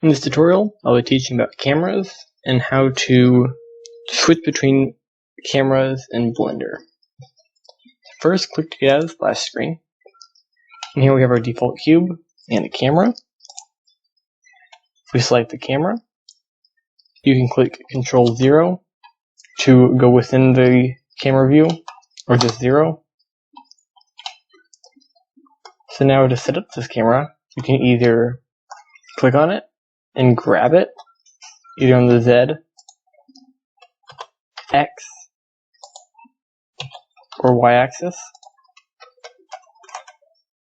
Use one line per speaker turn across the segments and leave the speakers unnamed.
In this tutorial, I'll be teaching about cameras and how to switch between cameras in Blender. First, click to get out of the splash screen. And here we have our default cube and a camera. If we select the camera, you can click Control 0 to go within the camera view, or just 0. So now to set up this camera, you can either click on it and grab it, either on the Z, X, or Y axis,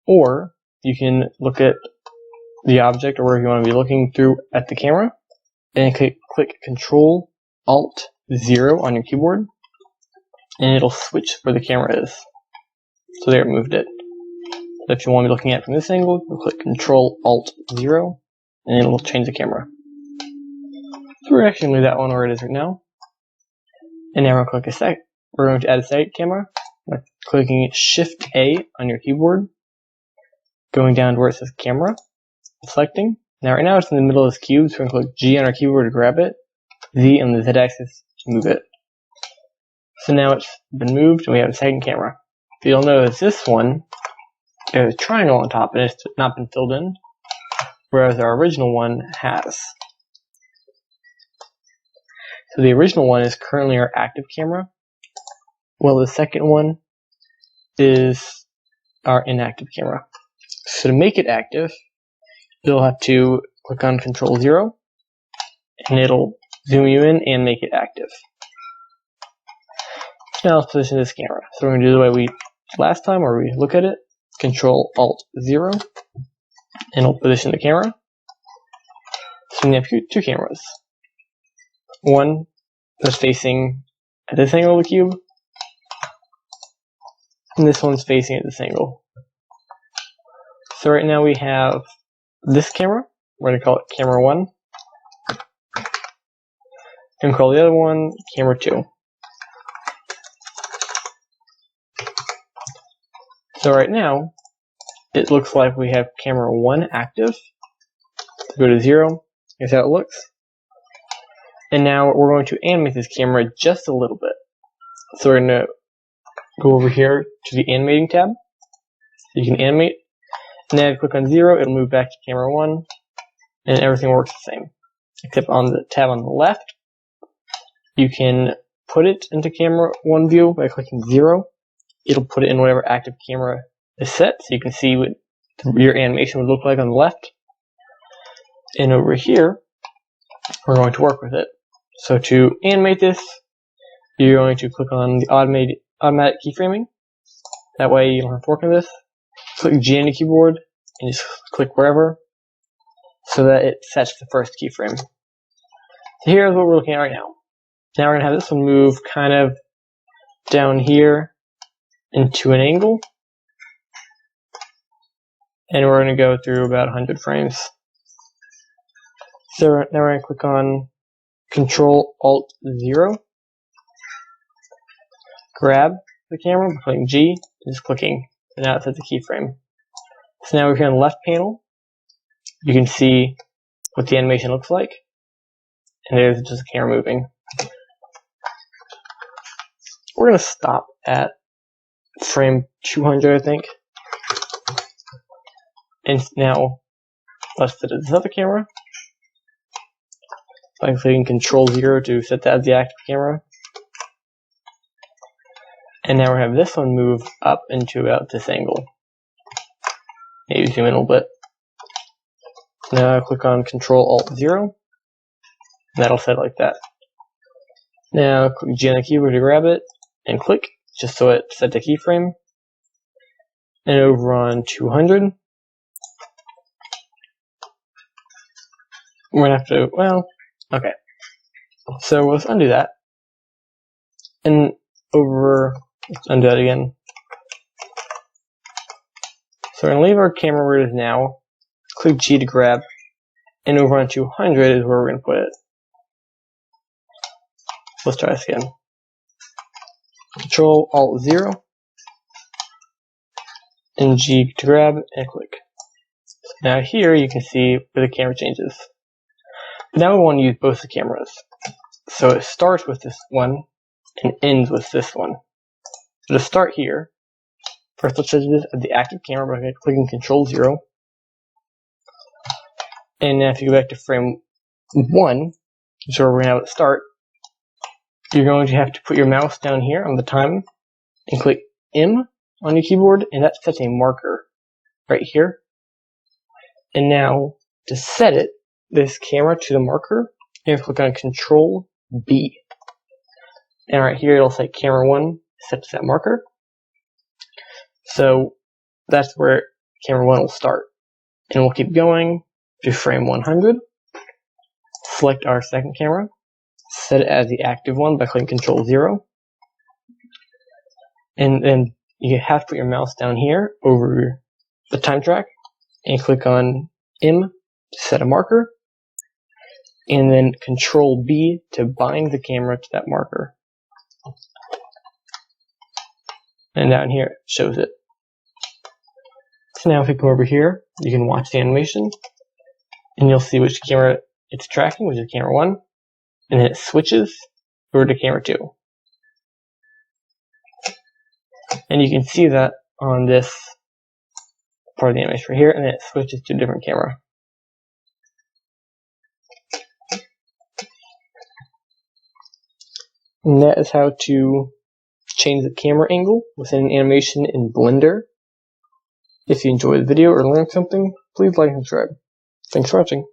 or you can look at the object or wherever you want to be looking through at the camera, and click Control Alt 0 on your keyboard, and it'll switch where the camera is. So there, it moved it. So if you want to be looking at it from this angle, you'll click Control Alt 0, and it'll change the camera. So we're actually going to leave that one where it is right now. And now we're going to add a second camera by clicking Shift A on your keyboard, going down to where it says camera, selecting. Now right now it's in the middle of this cube, so we're going to click G on our keyboard to grab it, Z on the Z axis to move it. So now it's been moved and we have a second camera. So you'll notice this one, there's a triangle on top and it's not been filled in, whereas our original one has. So the original one is currently our active camera, while the second one is our inactive camera. So to make it active, you'll have to click on Control 0, and it'll zoom you in and make it active. Now let's position this camera. So we're going to do the way we did last time, where we look at it, Control Alt 0, and it'll position the camera. So we have two cameras. One that's facing at this angle of the cube, and this one's facing at this angle. So right now we have this camera. We're going to call it Camera 1. And call the other one Camera 2. So right now, it looks like we have Camera 1 active. Go to 0. Here's how it looks. And now we're going to animate this camera just a little bit. So we're going to go over here to the Animating tab. You can animate. And then click on 0, it'll move back to Camera 1. And everything works the same. Except on the tab on the left, you can put it into Camera 1 view by clicking 0. It'll put it in whatever active camera is set, so you can see what your animation would look like on the left. And over here, we're going to work with it. So to animate this, you're going to click on the automatic keyframing. That way you don't have to work on this. Click G on the keyboard and just click wherever so that it sets the first keyframe. So here's what we're looking at right now. Now we're going to have this one move kind of down here into an angle. And we're going to go through about 100 frames. So now we're going to click on Control Alt 0. Grab the camera by clicking G and just clicking. And now it sets a keyframe. So now we're here on the left panel. You can see what the animation looks like. And there's just a camera moving. We're going to stop at frame 200, I think. And now let's set this other camera by clicking Control 0 to set that as the active camera. And now we have this one move up into about this angle. Maybe zoom in a little bit. Now I click on Control Alt 0. And that'll set it like that. Now click G on the keyboard to grab it and click, just so it sets a keyframe. And over on 200, we're gonna have to, well, okay. So let's undo that. And let's undo that again. So we're gonna leave our camera where it is now. Click G to grab, and over on 200 is where we're gonna put it. Let's try this again. Control Alt 0, and G to grab, and click. So now here you can see where the camera changes. Now we want to use both the cameras. So it starts with this one and ends with this one. So to start here, first let's set this as the active camera by clicking Control 0. And now if you go back to frame 1, which is where we're going to have it start, you're going to have to put your mouse down here on the time and click M on your keyboard, and that sets a marker right here. And now to set it, this camera to the marker, you have to click on Control B. And right here it'll say camera 1 set to that marker. So that's where camera 1 will start. And we'll keep going to frame 100. Select our second camera. Set it as the active one by clicking Control 0. And then you have to put your mouse down here over the time track and click on M to set a marker. And then Control B to bind the camera to that marker. And down here it shows it. So now if we come over here, you can watch the animation and you'll see which camera it's tracking, which is camera 1, and then it switches over to camera 2. And you can see that on this part of the animation right here, and then it switches to a different camera. And that is how to change the camera angle within an animation in Blender. If you enjoyed the video or learned something, please like and subscribe. Thanks for watching.